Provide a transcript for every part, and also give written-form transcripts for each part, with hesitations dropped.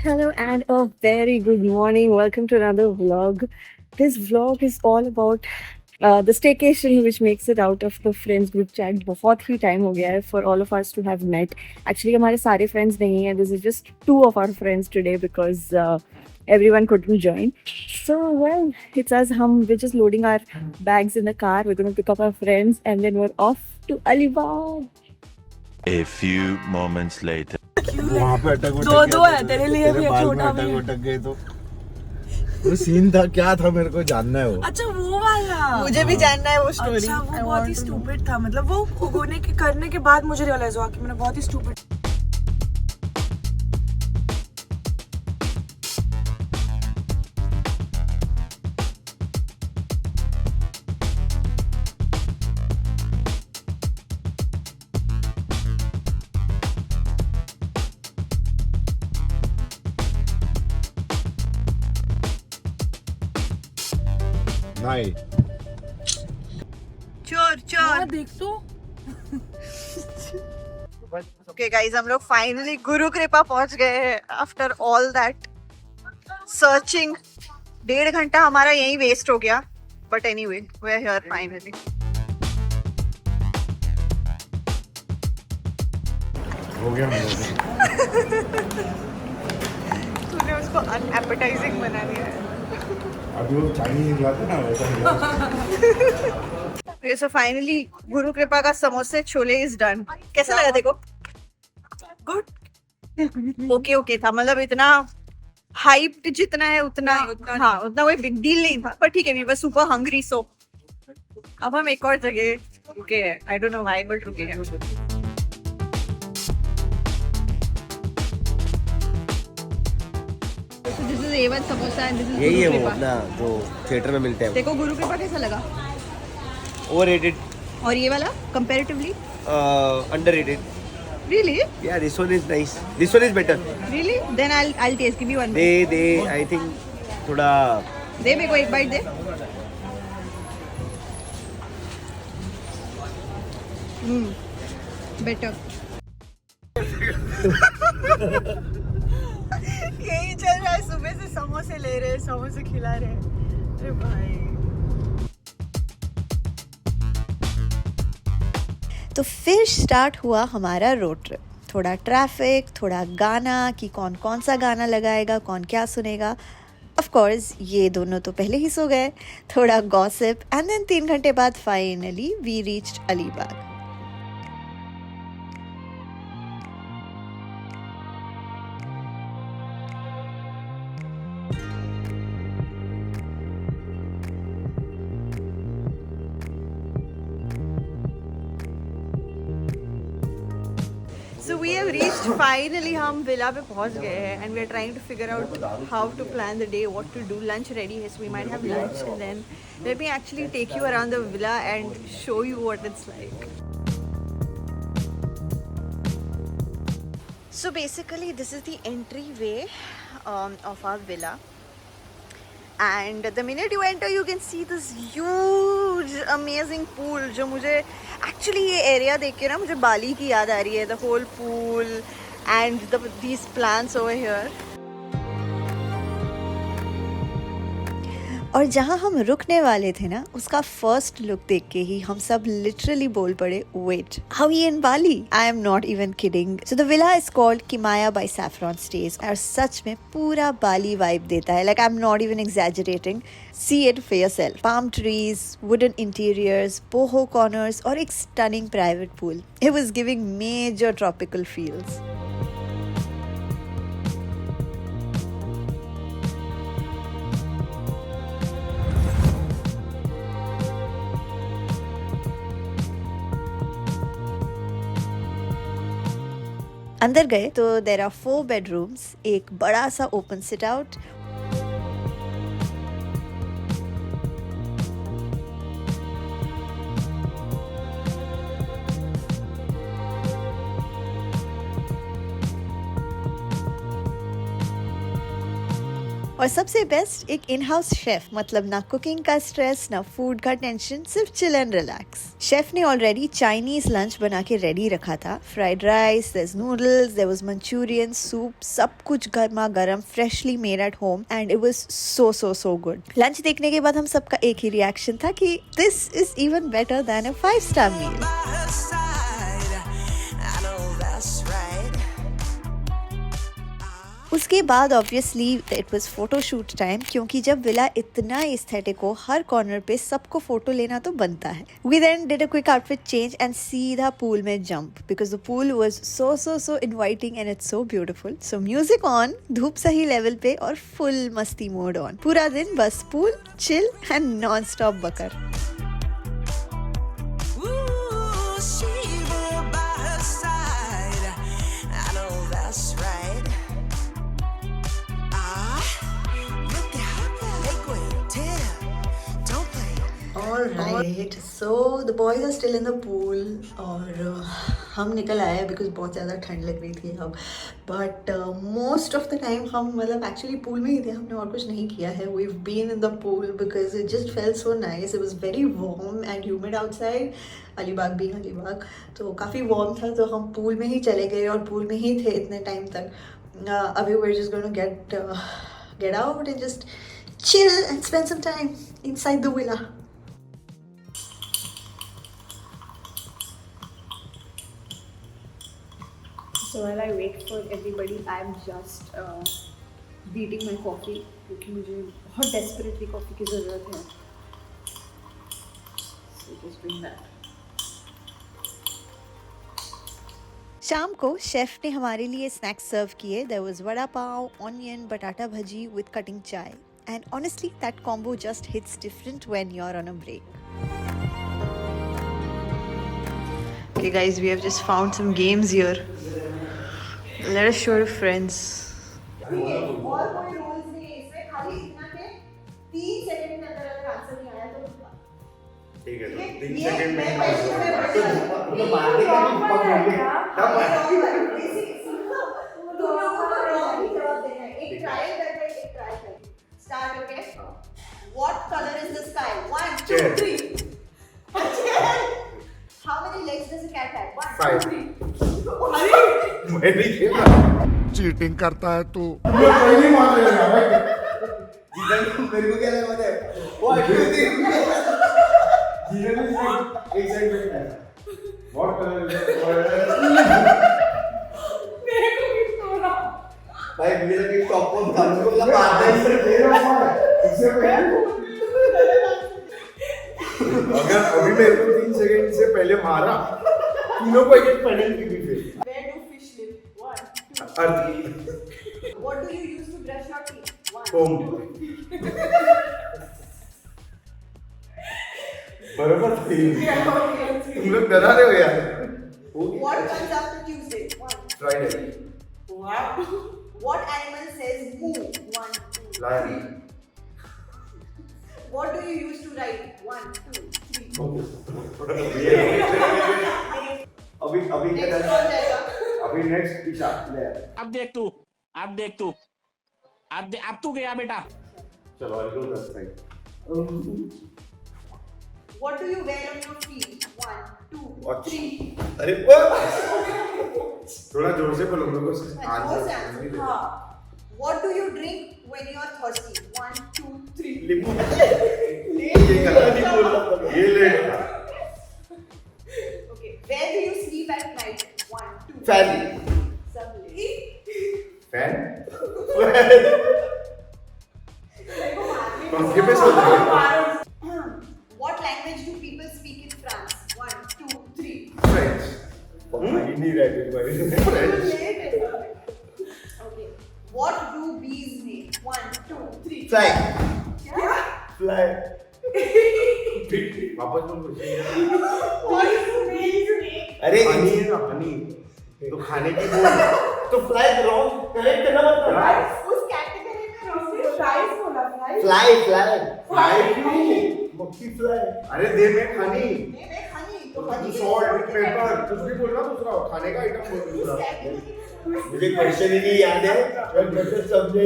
Hello and a very good morning. Welcome to another vlog. This vlog is all about the staycation which makes it out of the friends group chat. बहुत ही time हो गया है for all of us to have met. Actually हमारे सारे friends नहीं हैं. This is just two of our friends today because everyone couldn't join. So well, it's us. We're just loading our bags in the car. We're going to pick up our friends and then we're off to Alibag. A few moments later. वहाँ पे अटक दो दो है तेरे लिए भी बाल में छोटा भी है। अटक गए तो वो सीन था क्या था मेरे को जानना है वो। अच्छा वो वाला मुझे भी जानना है वो स्टोरी। अच्छा वो बहुत ही स्टूपिड था, मतलब वो होने के करने के बाद मुझे रियलाइज हुआ कि मैंने बहुत ही स्टूपिड। नहीं चोर चोर। देख तो ओके गाइस, हम लोग फाइनली गुरु कृपा पहुंच गए हैं आफ्टर ऑल दैट सर्चिंग। 1.5 घंटा हमारा यहीं वेस्ट हो गया, but anyway we are here finally. हो गया तूने उसको अनएपेटाइजिंग बना दिया है। अभी वो चाइनीज लाते ना वैसा। ओके सो फाइनली गुरु कृपा का समोसे छोले इज डन। कैसा लगा देखो? गुड। ओके ओके था, मतलब इतना हाइप्ड जितना है उतना हाँ उतना कोई बिग डील नहीं था, पर ठीक है वी वर सुपर हंग्री। सो अब हम एक और जगह रुके हैं, I don't know why but रुके हैं। This is A1 samosa and this is यही है गुरु वो कृपा। अपना जो थिएटर में मिलते हैं। देखो गुरु कृपा कैसा लगा? ओवररेटेड, और ये वाला comparatively underrated. Really yeah this one is nice, this one is better. Really then I'll taste, give me one दे आई थिंक थोड़ा दे मेरे को एक बाइट दे। बेटर। यही चल रहा है, सुबह से समोसे ले रहे, समोसे खिला रहे। अरे भाई तो फिर स्टार्ट हुआ हमारा रोड ट्रिप। थोड़ा ट्रैफिक, थोड़ा गाना कि कौन कौन सा गाना लगाएगा, कौन क्या सुनेगा। ऑफ कोर्स ये दोनों तो पहले ही सो गए। थोड़ा गॉसिप एंड देन 3 घंटे बाद finally we reached Alibaug. So we have reached finally, हम विला पे पहुंच गए हैं and we are trying to figure out how to plan the day, what to do. Lunch ready है, so we might have lunch and then let me actually take you around the villa and show you what it's like. So basically this is the entryway of our villa. And the minute you enter you can see this huge amazing pool जो मुझे actually ये area देख के ना मुझे बाली की याद आ रही है। The whole pool and these plants over here. और जहाँ हम रुकने वाले थे ना, उसका फर्स्ट लुक देख के ही हम सब लिटरली बोल पड़े, वेट, हाउ ये in Bali? I am not even kidding. So the villa is called Kimaya by saffron stage और सच में पूरा बाली वाइब देता है। Like I am not even exaggerating, see it for yourself. Palm trees, wooden interiors, boho corners और एक stunning private pool. It was giving major tropical feels. अंदर गए तो देर आर 4 बेडरूम्स, एक बड़ा सा ओपन सिट आउट, और सबसे बेस्ट एक इन हाउस शेफ, मतलब ना कुकिंग का स्ट्रेस ना फूड का टेंशन, सिर्फ चिल एंड रिलैक्स। शेफ ने ऑलरेडी चाइनीज लंच बना के रेडी रखा था। Fried rice, there noodles, there was Manchurian, soup, सब कुछ गर्मा गर्म, freshly made at home and it was so good. Lunch देखने के बाद हम सबका एक ही रिएक्शन था कि this is even better than a 5-star मील। उसके बाद obviously it was photoshoot time, क्योंकि जब विला इतना एस्थेटिक हो, हर कॉर्नर पे सबको फोटो लेना तो बनता है। We then did a quick outfit change and सीधा पूल में jump, because the pool was so inviting and it's so beautiful. So music on, धूप सही लेवल पे और फुल मस्ती मोड ऑन। पूरा दिन बस pool, chill and non stop बकर। Alright, so the boys are still in the pool और हम निकल आए बिकॉज बहुत ज़्यादा ठंड लग रही थी अब। But most of the time हम मतलब एक्चुअली पूल में ही थे, हमने और कुछ नहीं किया है। We been in the pool because it just felt so nice. It was very warm and humid outside, Alibaug भी अलीबाग, तो काफ़ी वार्म था, तो हम पूल में ही चले गए और पूल में ही थे इतने टाइम तक। अभी we are just going to get out and just chill and spend some time inside the villa. So while I wait for everybody, I'm just beating my coffee क्योंकि मुझे बहुत desperately coffee की ज़रूरत है. So just bring that. शाम को chef ने हमारे लिए स्नैक्स सर्व किए। There was vada pav, onion, batata bhaji with cutting chai, and honestly that combo just hits different when you are on a break. Okay guys, we have just found some games here. Let us show our friends. और कोई rules नहीं है इसमें, खाली इतना के 3 second के अंदर अगर आंसर नहीं आया तो ठीक है, ये 3 सेकंड में तो मार देगा कि पक गई तब एक ट्रायल करते हैं, एक ट्राई करते हैं। Start, okay? What colour is the sky? 1 2 3 How many legs does a cat have? 1 2 3 मैं नहीं खेला। चीटिंग करता है तू। मैं पहले मार रहा भाई। जीवन मेरे को क्या लगा पता है? वो एक्चुअली जीवन में एक साइड बैठा है। व्हाट कलर मेरे को भी तोड़ा। भाई मेरा एक टॉप पोस्ट था, उसको लगा आता है इससे दे रहा हूं इससे पहले। अगर अभी मेरे को 3 सेकंड से पहले मारा, तीनों को एक पेनल्टी दी फिर। Where do fish live? 1 2 earth What do you use to brush your teeth? 1 home 2 बराबर थी। तुम लोग डरा रहे हो यार। What comes after Tuesday? 1 Friday What animal says moo? 1 2 lion. What do you use to write? 1 2 3 अभी अभी क्या Next करना कौन जाएगा? अभी नेक्स्ट ईशा ले अब देख तू अब तू गया बेटा। चलो I go that side. What do you wear on your feet? 1 2 3 अरे वो थोड़ा जोर से बोलो मेरे को जोर से आंसर answer. हाँ. What do you drink when you are thirsty? 1 2 3 लिंबू ये गलत नहीं बोल रहा, ये लेट था। Okay. Where do you sleep at night? 1 2 fan Subway. Fan पंखे पे सो रहे What language do people speak in France? 1 2 3 French ही नहीं रहते भाई French. Okay. What do bees make? 1 2 3 fly क्या? फ्लाई वापस बोल। What do bees make? अरे हनी है ना, हनी तो खाने की बोल तो फ्लाई रॉन्ग करेक्ट है ना मतलब उस कैटेगरी में रोसी फ्राइज बोला फ्राइज फ्लाई फ्लाई फ्लाई नहीं मक्खी फ्लाई। अरे दे में खानी नहीं मैं हनी तो हनी सॉल्ट पेपर कुछ भी बोलना दूसरा खाने का आइटम बोल दूसरा। मुझे क्वेश्चन ही नहीं याद है, मैं क्वेश्चन समझे।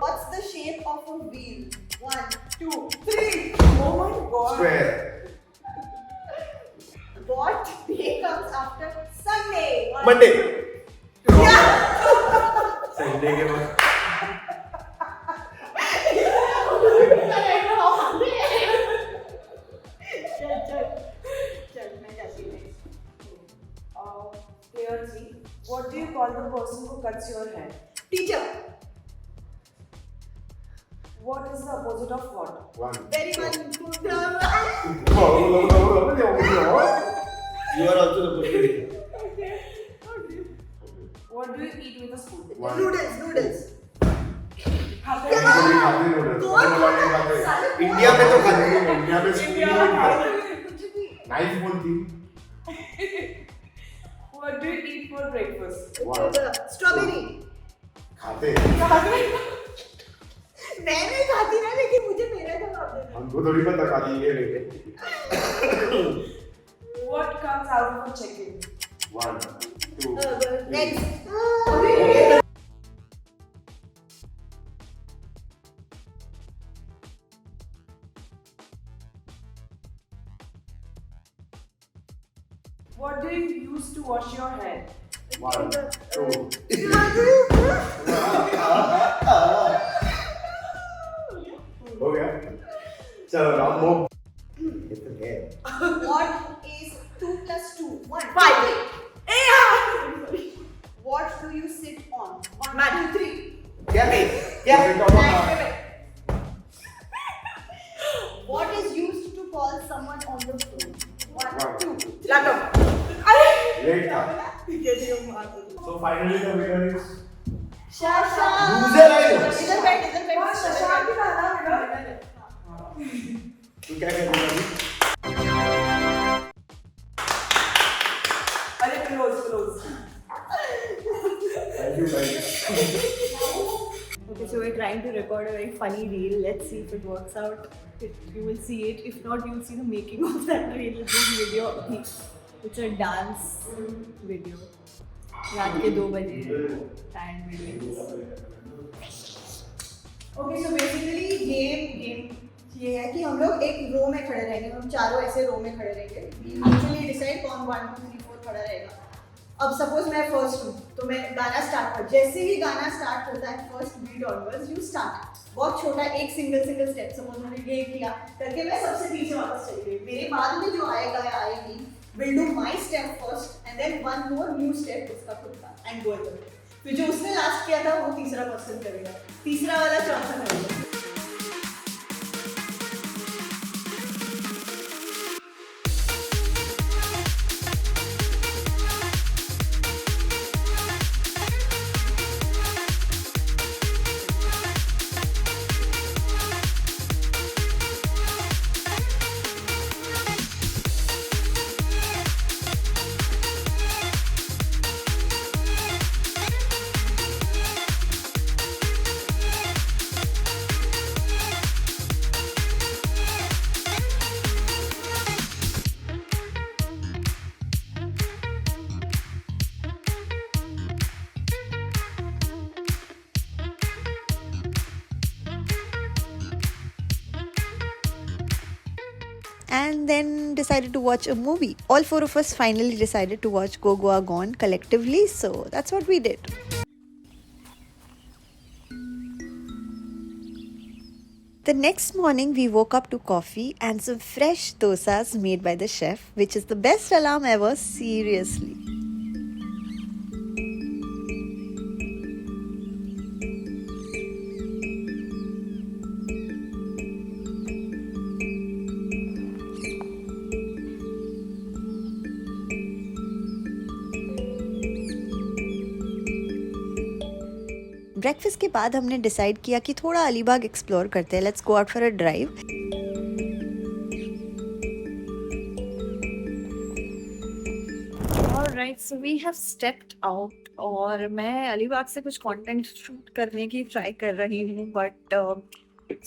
What's the shape of a wheel? 1, 2, 3. Oh my god. Square. What day comes after Sunday? Monday. Sunday के बाद. Player 3. What do you call the person who cuts your hair? Teacher. What is the opposite of what? One. Very good. You are also the person. What do you eat with a spoon? One. Noodles. India में तो खाते हैं. India में knife बोलती. What do you eat for breakfast? Strawberry. खाते. मैं नहीं खाती ना, लेकिन मुझे मेरा जवाब देना. हमको थोड़ी पता खाती है लेके. What comes out of a chicken? 1, 2, Next. What do you use to wash your hair? 1, 2. हो गया. चलो राम मोम. What is 2 plus 2? 1. 5. What do you sit on? 1, Mat. 2, 3. क्या What is used to call someone on the phone? 1, 2. Laptop. Late था. So finally the winner is Shasha. Loser है ये. इधर बैठ. शशांक भी था ना बेटा? तू क्या कहना चाहती? अरे close. thank you guys. Okay, so we're trying to record a very funny reel. Let's see if it works out. You will see it. If not, you'll see the making of that reel. This video. It's a dance video. रात के 2 बजे and we're doing this. Okay, so basically game ये है कि हम लोग एक रो में खड़े रहेंगे. हम चारों ऐसे रो में खड़े रहेंगे. Actually decide कौन 1, 2, 3, 4 खड़ा रहेगा. अब सपोज मैं फर्स्ट हूँ तो मैं गाना स्टार्ट कर. जैसे ही गाना स्टार्ट होता है first beat onwards you start. बहुत छोटा एक सिंगल स्टेप. सपोज मैंने ये किया करके मैं सबसे पीछे वापस चली गई. मेरे बाद में जो आएगा या आएगी will do my step first and then one more new step उसका खुद का and go अदर. फिर जो उसने लास्ट किया था वो तीसरा पर्सन करेगा. तीसरा वाला चौथा करेगा. And then decided to watch a movie. All 4 of us finally decided to watch Go Goa Gone collectively, so that's what we did. The next morning, we woke up to coffee and some fresh dosas made by the chef, which is the best alarm ever, seriously. Breakfast के बाद हमने decide किया कि थोड़ा Alibag explore करते हैं. Let's go out for a drive. Alright, so we have stepped out और मैं अलीबाग से कुछ कंटेंट शूट करने की ट्राई कर रही हूँ but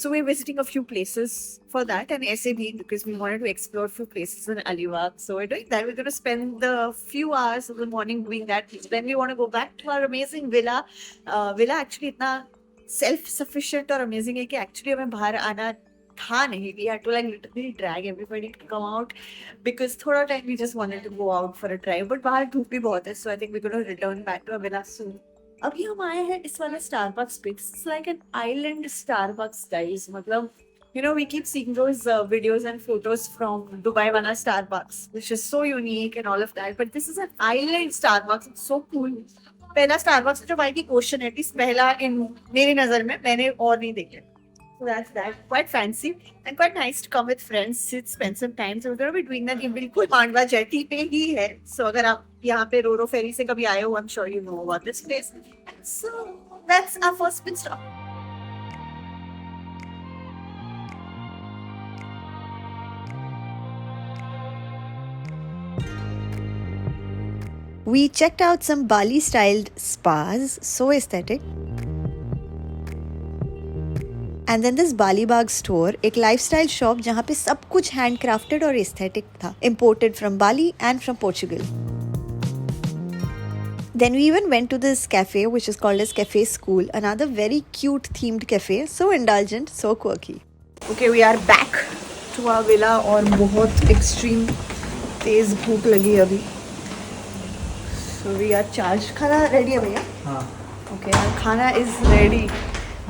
so we're visiting a few places for that and ऐसे भी because we wanted to explore few places in Alibag. So we're doing that. We're going to spend the few hours of the morning doing that. Then we want to go back to our amazing villa. Villa actually इतना self sufficient और amazing है कि actually हमें बाहर आना था नहीं. We had to like literally drag everybody to come out because थोड़ा time we just wanted to go out for a drive. But बाहर धूप भी बहुत है, so I think we gonna return back to villa soon. अभी हम आए हैं इस वाले स्टारबक्स पे. It's like an island Starbucks guys. मतलब you know, we keep seeing those videos and photos from Dubai Vana Starbucks, which is so unique and all of that. But this is an island Starbucks. It's so cool. पहला Starbucks जो भाई की question है, पहला इन मेरी नजर में, मैंने और नहीं देखे. So that's that. Quite fancy and quite nice to come with friends, sit, spend some time. So we're going to be doing that. ये बिल्कुल मांडवा जेटी पे ही है. So अगर आप यहाँ पे रोरो फेरी से कभी आए हो, I'm sure you know about this place. So that's our first pit stop. We checked out some Bali styled spas, so aesthetic. And then this Bali Bagh store, एक lifestyle shop जहाँ पे सब कुछ handcrafted और aesthetic था, imported from Bali and from Portugal. Then we even went to this cafe which is called as Cafe School, another very cute themed cafe, so indulgent, so quirky. Okay, we are back to our villa और बहुत extreme तेज भूख लगी है अभी. So we are charged. खाना ready है भैया? हाँ. Okay, our खाना is ready.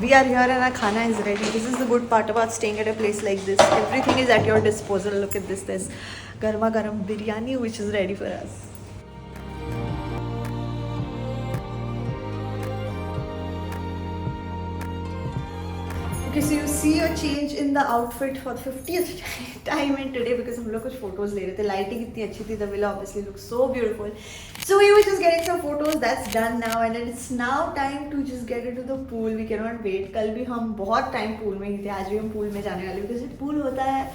We are here and our खाना is ready. This is the good part about staying at a place like this. Everything is at your disposal. Look at this. There's garma garam biryani which is ready for us. Okay, so you see a change in the outfit for the 50th time in today because हम लोग कुछ photos ले रहे थे. Lighting इतनी अच्छी थी. The villa obviously looks so beautiful. So we were just getting some photos. That's done now, and it's now time to just get into the pool. We cannot wait. कल भी हम बहुत time pool में ही थे. आज भी हम pool में जाने वाले because pool होता है.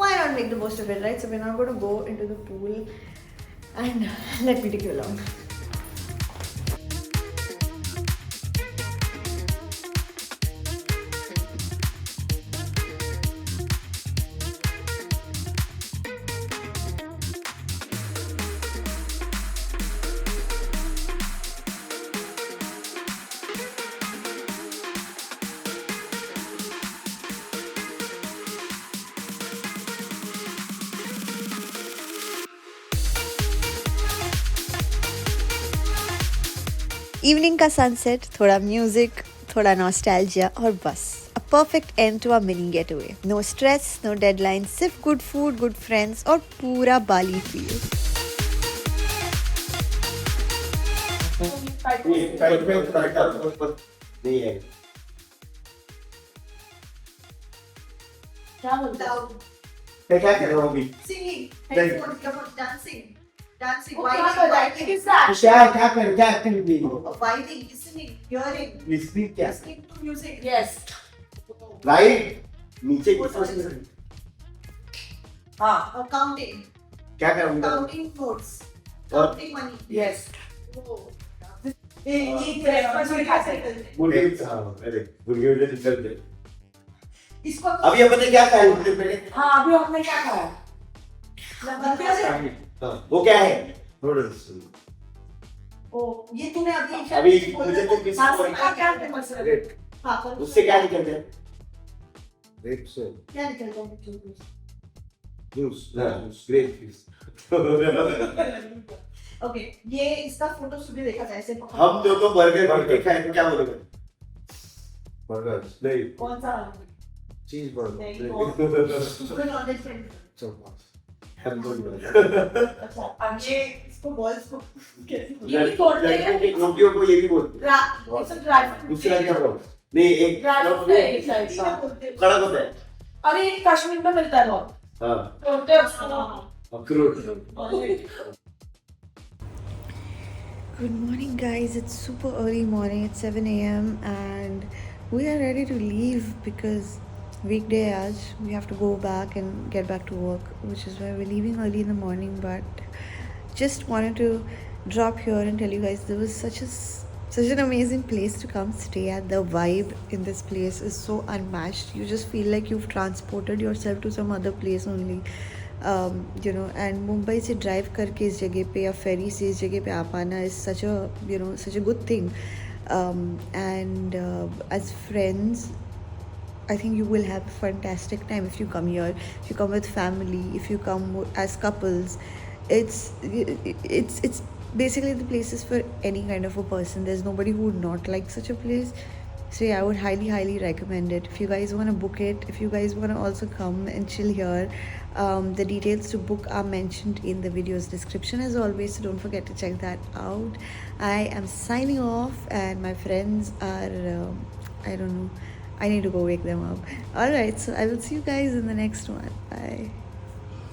Why not make the most of it, right? So we're now going to go into the pool, and let me take you along. Evening का sunset, थोड़ा music, थोड़ा nostalgia और बस a perfect end to our mini getaway. No stress, no deadlines, सिर्फ good food, good friends और पूरा Bali feel. नहीं है. क्या बोलता? क्या कर रहे हो अभी? Singing, headphones, dancing, dancing, क्या कर रही हो? vibing, listening, hearing, लिस्टिंग क्या? listening to music. Yes. Right नीचे हाँ. Counting, क्या कर रहा हूँ? counting notes, और? counting money. Yes. इसको अभी ये पता क्या खाया है पहले? हाँ अभी आपने क्या खाया? वो क्या है? नूडल्स. ओ ये तूने अभी मुझे तो किसी हाँ, क्या फेमस है? हाँ उससे क्या निकलता है? Grape से क्या निकलता है? juice. हाँ. Grape juice. ओके ये इसका फोटो सुबह देखा था ऐसे हम जो तो बर्गर खाए तो क्या बोलोगे? Burgers. नहीं. कौन सा Cheeseburger. नहीं, नहीं. सुबह नॉनवेज फ्रेंड Chapati. Hamburger. अच्छा अब ये इसको बॉल्स को कैसे ये भी बोलते हैं। रोटियों को ये भी बोलते हैं. इट्स अ ड्राई फ्रूट दूसरा क्या बोलते हैं? नहीं एक ड्राई फ्रूट है एक साइड का। कड़क होता है. अरे ये कश्मीर में मिलता है बहुत। हाँ. बोलते हैं उसको। अखरोट. Good morning guys, it's super early morning, it's 7 a.m. and we are ready to leave because weekday आज we have to go back and get back to work, which is why we're leaving early in the morning. But just wanted to drop here and tell you guys there was such an amazing place to come stay at. The vibe in this place is so unmatched. You just feel like you've transported yourself to some other place only. You know, and Mumbai से drive करके इस जगह पे या फेरी से इस जगह पे आ पाना is such a good thing. And as friends, I think you will have a fantastic time if you come here. If you come with family, if you come as couples, it's basically the places for any kind of a person. There's nobody who would not like such a place. So yeah, I would highly recommend it. If you guys want to book it, if you guys want to also come and chill here, the details to book are mentioned in the video's description as always, so don't forget to check that out. I am signing off, and my friends are I don't know, I need to go wake them up. Alright, so I will see you guys in the next one. Bye.